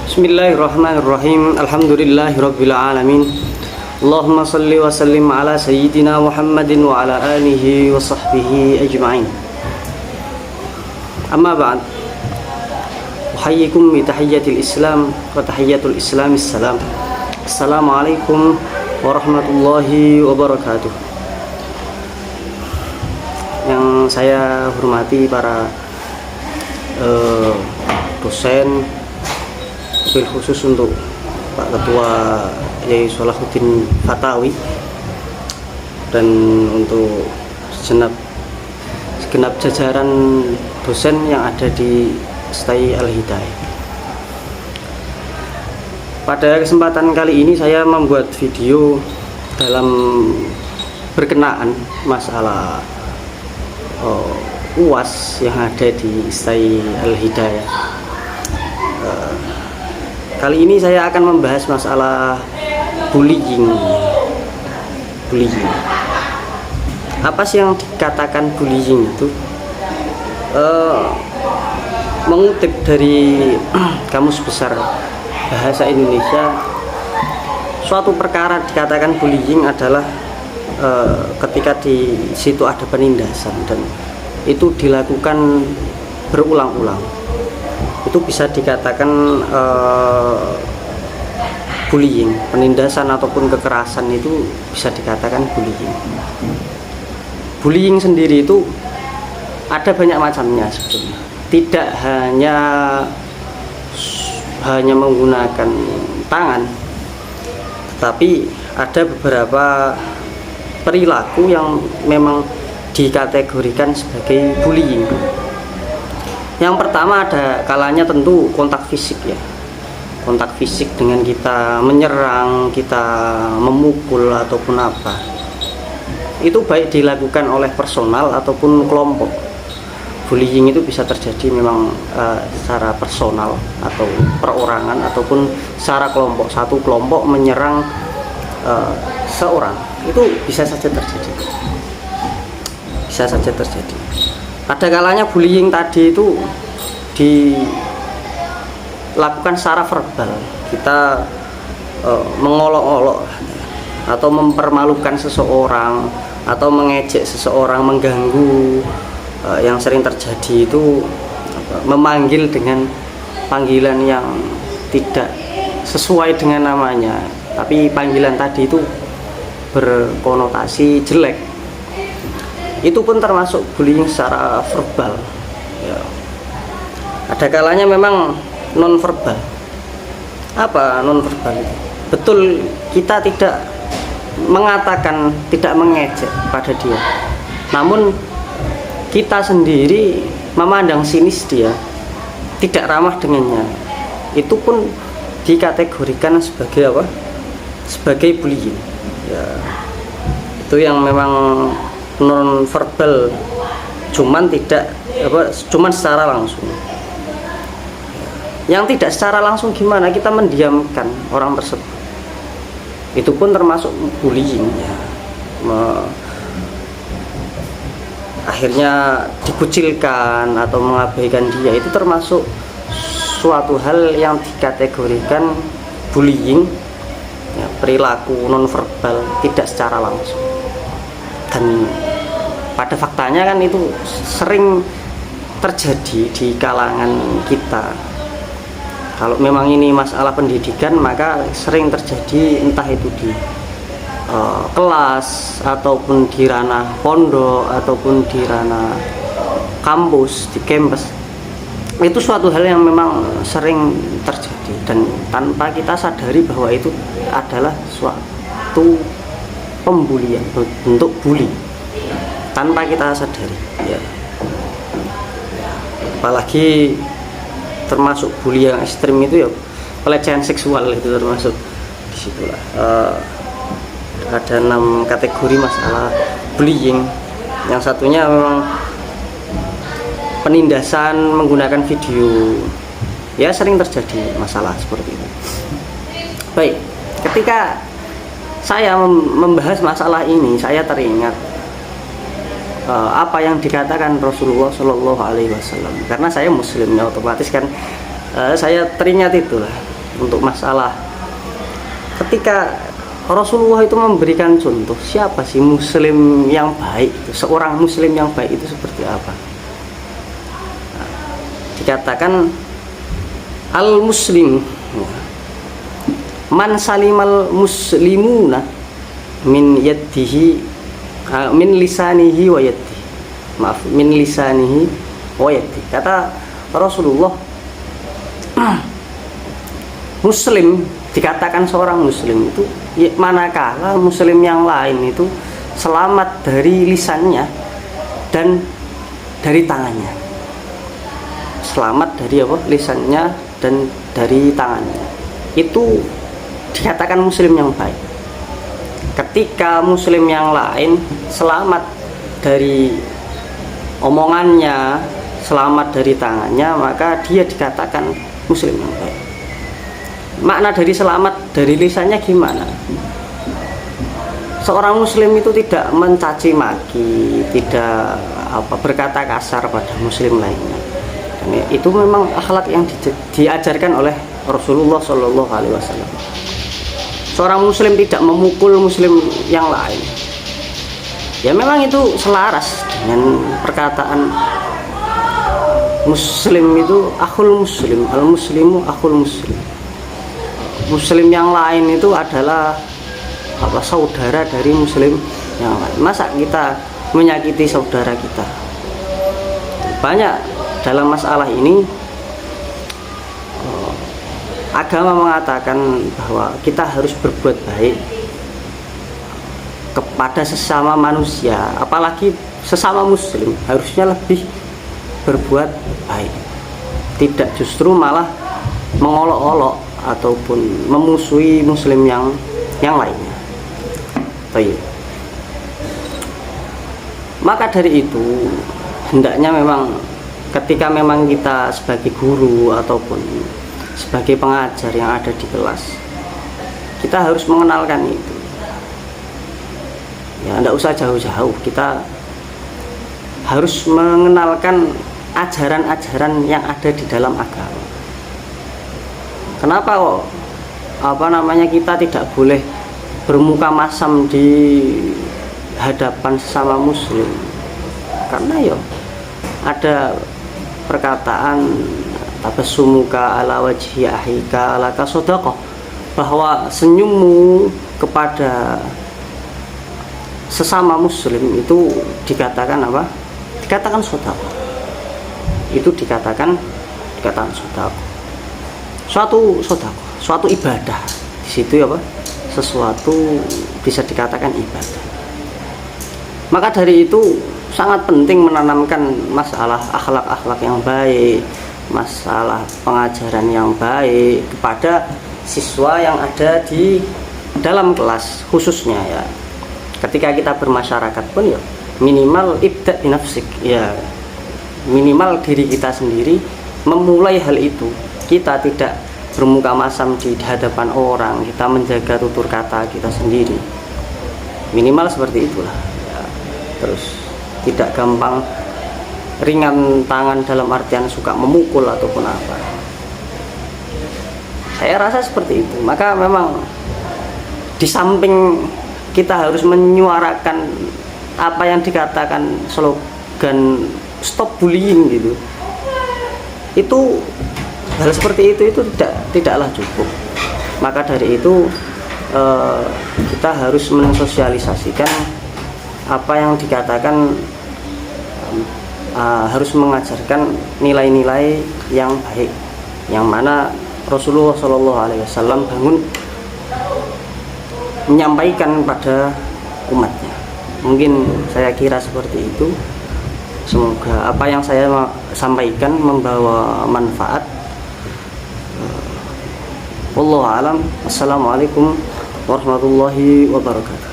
Bismillahirrahmanirrahim. Alhamdulillahirabbil alamin. Allahumma shalli wa sallim ala sayyidina Muhammadin wa ala alihi wa sahbihi ajma'in. Amma ba'd. Uhayyikum bi tahiyyatil Islam wa tahiyyatul Islam assalam. Assalamualaikum warahmatullahi wabarakatuh. Yang saya hormati para dosen, bil khusus untuk Pak Ketua Yai Sholahuddin Fatawi, dan untuk segenap jajaran dosen yang ada di STI Al-Hidayah. Pada kesempatan kali ini saya membuat video dalam berkenaan masalah UAS yang ada di STI Al-Hidayah. Kali ini saya akan membahas masalah bullying. Apa sih yang dikatakan bullying itu? Mengutip dari Kamus Besar Bahasa Indonesia, suatu perkara dikatakan bullying adalah ketika di situ ada penindasan dan itu dilakukan berulang-ulang. Itu bisa dikatakan bullying. Penindasan ataupun kekerasan itu bisa dikatakan bullying. Bullying sendiri itu ada banyak macamnya sebetulnya. Tidak hanya menggunakan tangan, tetapi ada beberapa perilaku yang memang dikategorikan sebagai bullying. Yang pertama, ada kalanya tentu kontak fisik ya. Kontak fisik dengan kita menyerang, kita memukul ataupun apa. Itu baik dilakukan oleh personal ataupun kelompok. Bullying itu bisa terjadi memang secara personal atau perorangan ataupun secara kelompok. Satu kelompok menyerang seorang, itu bisa saja terjadi. Bisa saja terjadi. Ada kalanya bullying tadi itu dilakukan secara verbal. Kita mengolok-olok atau mempermalukan seseorang atau mengejek seseorang, mengganggu. Yang sering terjadi itu memanggil dengan panggilan yang tidak sesuai dengan namanya, tapi panggilan tadi itu berkonotasi jelek. Itu pun termasuk bullying secara verbal ya. Ada kalanya memang non verbal. Apa non verbal? Betul, kita tidak mengatakan, tidak mengejek pada dia, namun kita sendiri memandang sinis dia, tidak ramah dengannya. Itu pun dikategorikan sebagai apa? Sebagai bullying ya. Itu yang memang non verbal, cuman secara langsung. Yang tidak secara langsung gimana? Kita mendiamkan orang tersebut. Itu pun termasuk bullying ya. Akhirnya dikucilkan atau mengabaikan dia, itu termasuk suatu hal yang dikategorikan bullying ya, perilaku non verbal, tidak secara langsung. Dan pada faktanya kan itu sering terjadi di kalangan kita. Kalau memang ini masalah pendidikan, maka sering terjadi entah itu di kelas ataupun di ranah pondok ataupun di ranah kampus, di kampus. Itu suatu hal yang memang sering terjadi dan tanpa kita sadari bahwa itu adalah suatu pembulian, bentuk bully, tanpa kita sadari ya. Apalagi termasuk bully yang ekstrim itu ya pelecehan seksual, itu termasuk di situlah. Ada 6 kategori masalah bullying. Yang satunya memang penindasan menggunakan video ya, sering terjadi masalah seperti itu. Baik, ketika saya membahas masalah ini, saya teringat apa yang dikatakan Rasulullah Shallallahu Alaihi Wasallam. Karena saya muslimnya, otomatis kan saya teringat itulah untuk masalah ketika Rasulullah itu memberikan contoh siapa sih muslim yang baik itu, seorang muslim yang baik itu seperti apa. Dikatakan al muslim man salimal muslimuna min yadihi min lisanihi wa yadihi, maaf, min lisanihi wa yadihi. Kata Rasulullah, muslim, dikatakan seorang muslim itu manakala muslim yang lain itu selamat dari lisannya dan dari tangannya. Selamat dari apa? Lisannya dan dari tangannya. Itu dikatakan muslim yang baik. Ketika muslim yang lain selamat dari omongannya, selamat dari tangannya, maka dia dikatakan muslim yang baik. Makna dari selamat dari lisannya gimana? Seorang muslim itu tidak mencaci maki, tidak berkata kasar pada muslim lainnya. Dan itu memang akhlak yang diajarkan oleh Rasulullah Shallallahu Alaihi Wasallam. Seorang muslim tidak memukul muslim yang lain. Ya memang itu selaras dengan perkataan muslim itu akhul muslim, al muslimu akhul muslim. Muslim yang lain itu adalah saudara dari muslim yang lain. Masa kita menyakiti saudara kita? Banyak dalam masalah ini agama mengatakan bahwa kita harus berbuat baik kepada sesama manusia, apalagi sesama muslim harusnya lebih berbuat baik, tidak justru malah mengolok-olok ataupun memusuhi muslim yang lainnya. Baik. Maka dari itu hendaknya memang ketika memang kita sebagai guru ataupun sebagai pengajar yang ada di kelas, kita harus mengenalkan itu. Ya, tidak usah jauh-jauh, kita harus mengenalkan ajaran-ajaran yang ada di dalam agama. Kenapa kok kita tidak boleh bermuka masam di hadapan sesama muslim? Karena ada perkataan tabassumuka ala wajhi ahika ala kasodaqah, bahwa senyummu kepada sesama muslim itu dikatakan apa? Dikatakan sedekah. Itu dikatakan sedekah. Suatu sedekah, suatu ibadah. Di situ sesuatu bisa dikatakan ibadah. Maka dari itu sangat penting menanamkan masalah akhlak-akhlak yang baik, masalah pengajaran yang baik kepada siswa yang ada di dalam kelas khususnya ya. Ketika kita bermasyarakat pun minimal ibda binafsik, minimal diri kita sendiri memulai hal itu. Kita tidak bermuka masam di hadapan orang, kita menjaga tutur kata kita sendiri, minimal seperti itulah ya. Terus tidak gampang ringan tangan dalam artian suka memukul ataupun apa. Saya rasa seperti itu. Maka memang di samping kita harus menyuarakan apa yang dikatakan slogan stop bullying gitu, itu hal seperti itu tidaklah cukup. Maka dari itu kita harus mensosialisasikan apa yang dikatakan, harus mengajarkan nilai-nilai yang baik, yang mana Rasulullah Shallallahu Alaihi Wasallam bangun menyampaikan pada umatnya. Mungkin saya kira seperti itu. Semoga apa yang saya sampaikan membawa manfaat. Wallahu a'lam. Assalamualaikum warahmatullahi wabarakatuh.